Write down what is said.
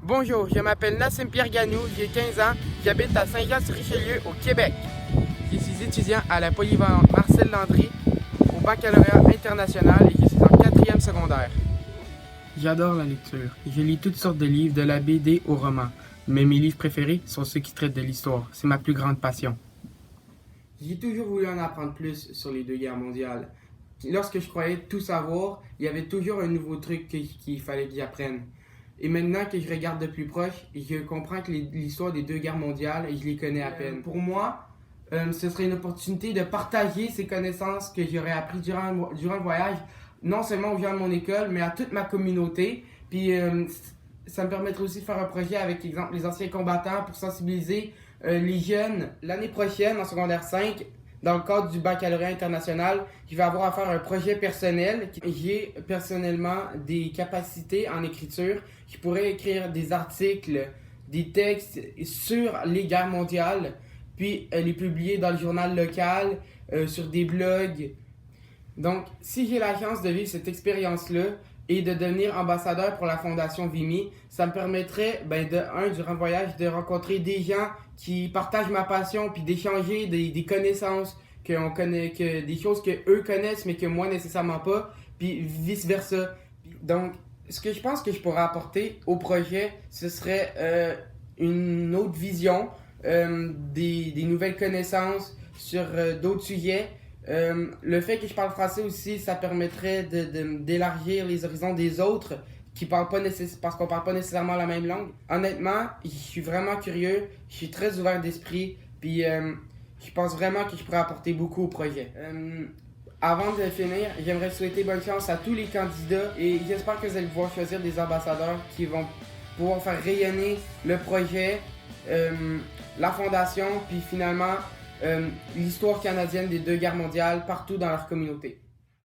Bonjour, je m'appelle Nassim Pierre Ganou, j'ai 15 ans, j'habite à Saint-Jean-sur-Richelieu au Québec. Je suis étudiant à la polyvalente Marcel Landry au baccalauréat international et je suis en 4e secondaire. J'adore la lecture. Je lis toutes sortes de livres, de la BD au roman. Mais mes livres préférés sont ceux qui traitent de l'histoire. C'est ma plus grande passion. J'ai toujours voulu en apprendre plus sur les deux guerres mondiales. Lorsque je croyais tout savoir, il y avait toujours un nouveau truc qu'il fallait que j'apprenne. Et maintenant que je regarde de plus proche, je comprends que l'histoire des deux guerres mondiales, je les connais à peine. Pour moi, ce serait une opportunité de partager ces connaissances que j'aurais apprises durant le voyage, non seulement aux gens de mon école, mais à toute ma communauté. Puis ça me permettrait aussi de faire un projet avec, exemple, les anciens combattants pour sensibiliser les jeunes. L'année prochaine, en secondaire 5, dans le cadre du baccalauréat international, je vais avoir à faire un projet personnel. J'ai personnellement des capacités en écriture. Je pourrais écrire des articles, des textes sur les guerres mondiales, puis les publier dans le journal local, sur des blogs. Donc, si j'ai la chance de vivre cette expérience-là et de devenir ambassadeur pour la Fondation Vimy, ça me permettrait, durant le voyage, de rencontrer des gens qui partagent ma passion, puis d'échanger des connaissances qu'on connaît, des choses que eux connaissent, mais que moi nécessairement pas, puis vice-versa. Donc, ce que je pense que je pourrais apporter au projet, ce serait une autre vision, des nouvelles connaissances sur d'autres sujets. Le fait que je parle français aussi, ça permettrait d'élargir les horizons des autres qui parlent pas parce qu'on parle pas nécessairement la même langue. Honnêtement, je suis vraiment curieux, je suis très ouvert d'esprit, puis je pense vraiment que je pourrais apporter beaucoup au projet. Avant de finir, j'aimerais souhaiter bonne chance à tous les candidats et j'espère que vous allez pouvoir choisir des ambassadeurs qui vont pouvoir faire rayonner le projet, la fondation, puis finalement l'histoire canadienne des deux guerres mondiales partout dans leur communauté.